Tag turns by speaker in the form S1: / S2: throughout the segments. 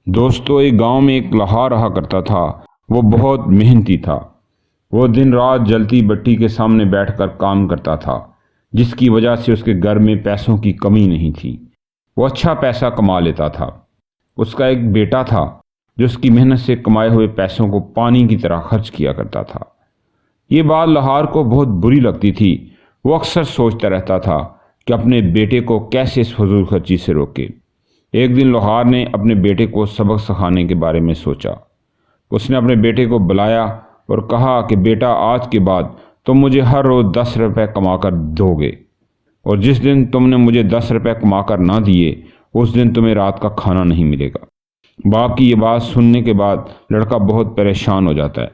S1: دوستو، ایک گاؤں میں ایک لوہار رہا کرتا تھا۔ وہ بہت محنتی تھا۔ وہ دن رات جلتی بٹی کے سامنے بیٹھ کر کام کرتا تھا، جس کی وجہ سے اس کے گھر میں پیسوں کی کمی نہیں تھی۔ وہ اچھا پیسہ کما لیتا تھا۔ اس کا ایک بیٹا تھا جو اس کی محنت سے کمائے ہوئے پیسوں کو پانی کی طرح خرچ کیا کرتا تھا۔ یہ بات لوہار کو بہت بری لگتی تھی۔ وہ اکثر سوچتا رہتا تھا کہ اپنے بیٹے کو کیسے اس فضول خرچی سے روکے۔ ایک دن لوہار نے اپنے بیٹے کو سبق سکھانے کے بارے میں سوچا۔ اس نے اپنے بیٹے کو بلایا اور کہا کہ بیٹا، آج کے بعد تم مجھے ہر روز 10 روپے کما کر دو گے، اور جس دن تم نے مجھے 10 روپے کما کر نہ دیے اس دن تمہیں رات کا کھانا نہیں ملے گا۔ باپ کی یہ بات سننے کے بعد لڑکا بہت پریشان ہو جاتا ہے۔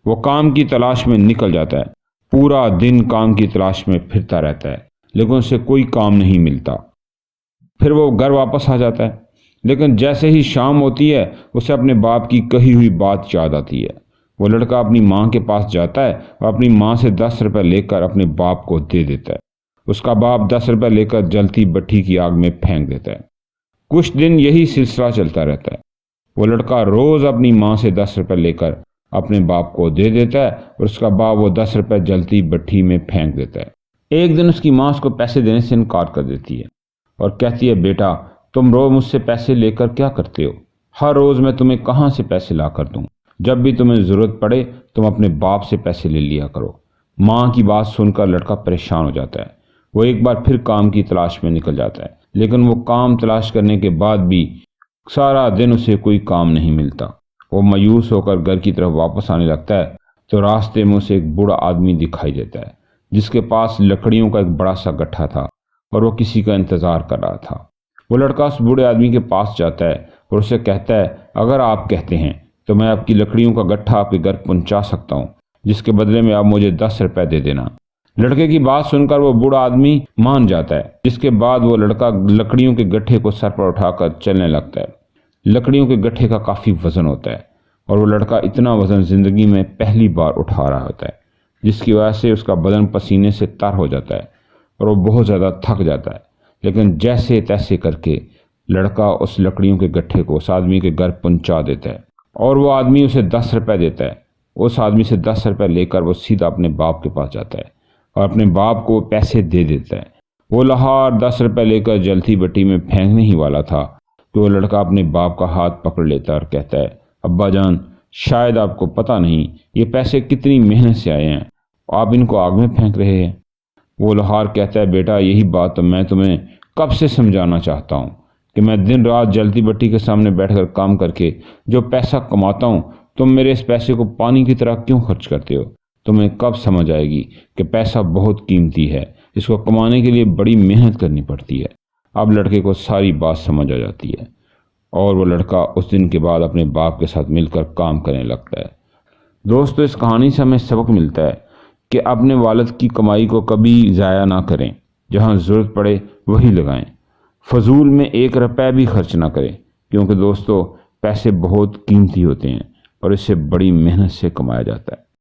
S1: وہ کام کی تلاش میں نکل جاتا ہے۔ پورا دن کام کی تلاش میں پھرتا رہتا ہے، لیکن اسے کوئی کام نہیں ملتا۔ پھر وہ گھر واپس آ جاتا ہے، لیکن جیسے ہی شام ہوتی ہے اسے اپنے باپ کی کہی ہوئی بات یاد آتی ہے۔ وہ لڑکا اپنی ماں کے پاس جاتا ہے اور اپنی ماں سے 10 روپے لے کر اپنے باپ کو دے دیتا ہے۔ اس کا باپ 10 روپے لے کر جلتی بٹھی کی آگ میں پھینک دیتا ہے۔ کچھ دن یہی سلسلہ چلتا رہتا ہے۔ وہ لڑکا روز اپنی ماں سے 10 روپے لے کر اپنے باپ کو دے دیتا ہے اور اس کا باپ وہ 10 روپے جلتی بٹھی میں پھینک دیتا ہے۔ ایک دن اس کی ماں اس کو پیسے دینے سے انکار کر دیتی ہے اور کہتی ہے، بیٹا، تم روز مجھ سے پیسے لے کر کیا کرتے ہو؟ ہر روز میں تمہیں کہاں سے پیسے لا کر دوں؟ جب بھی تمہیں ضرورت پڑے تم اپنے باپ سے پیسے لے لیا کرو۔ ماں کی بات سن کر لڑکا پریشان ہو جاتا ہے۔ وہ ایک بار پھر کام کی تلاش میں نکل جاتا ہے، لیکن وہ کام تلاش کرنے کے بعد بھی سارا دن اسے کوئی کام نہیں ملتا۔ وہ مایوس ہو کر گھر کی طرف واپس آنے لگتا ہے تو راستے میں اسے ایک بوڑھا آدمی دکھائی دیتا ہے، جس کے پاس لکڑیوں کا ایک بڑا سا گٹھا تھا اور وہ کسی کا انتظار کر رہا تھا۔ وہ لڑکا اس بوڑھے آدمی کے پاس جاتا ہے اور اسے کہتا ہے، اگر آپ کہتے ہیں تو میں آپ کی لکڑیوں کا گٹھا آپ کے گھر پہنچا سکتا ہوں، جس کے بدلے میں آپ مجھے 10 روپے دے دینا۔ لڑکے کی بات سن کر وہ بوڑھا آدمی مان جاتا ہے، جس کے بعد وہ لڑکا لکڑیوں کے گٹھے کو سر پر اٹھا کر چلنے لگتا ہے۔ لکڑیوں کے گٹھے کا کافی وزن ہوتا ہے اور وہ لڑکا اتنا وزن زندگی میں پہلی بار اٹھا رہا ہوتا ہے، جس کی وجہ سے اس کا بدن پسینے سے تر ہو جاتا ہے اور وہ بہت زیادہ تھک جاتا ہے۔ لیکن جیسے تیسے کر کے لڑکا اس لکڑیوں کے گٹھے کو اس آدمی کے گھر پہنچا دیتا ہے اور وہ آدمی اسے 10 روپے دیتا ہے۔ اس آدمی سے 10 روپے لے کر وہ سیدھا اپنے باپ کے پاس جاتا ہے اور اپنے باپ کو پیسے دے دیتا ہے۔ وہ لوہار 10 روپے لے کر جلتی بٹی میں پھینکنے ہی والا تھا کہ وہ لڑکا اپنے باپ کا ہاتھ پکڑ لیتا اور کہتا ہے، ابا جان، شاید آپ کو پتہ نہیں یہ پیسے کتنی محنت سے آئے ہیں، آپ ان کو آگ میں پھینک رہے ہیں۔ وہ لوہار کہتا ہے، بیٹا، یہی بات تو میں تمہیں کب سے سمجھانا چاہتا ہوں کہ میں دن رات جلتی بٹی کے سامنے بیٹھ کر کام کر کے جو پیسہ کماتا ہوں، تم میرے اس پیسے کو پانی کی طرح کیوں خرچ کرتے ہو؟ تمہیں کب سمجھ آئے گی کہ پیسہ بہت قیمتی ہے، اس کو کمانے کے لیے بڑی محنت کرنی پڑتی ہے۔ اب لڑکے کو ساری بات سمجھ آ جاتی ہے اور وہ لڑکا اس دن کے بعد اپنے باپ کے ساتھ مل کر کام کرنے لگتا ہے۔ دوستو، اس کہانی سے ہمیں سبق ملتا ہے کہ اپنے والد کی کمائی کو کبھی ضائع نہ کریں، جہاں ضرورت پڑے وہی لگائیں۔ فضول میں 1 روپے بھی خرچ نہ کریں، کیونکہ دوستو پیسے بہت قیمتی ہوتے ہیں اور اسے بڑی محنت سے کمایا جاتا ہے۔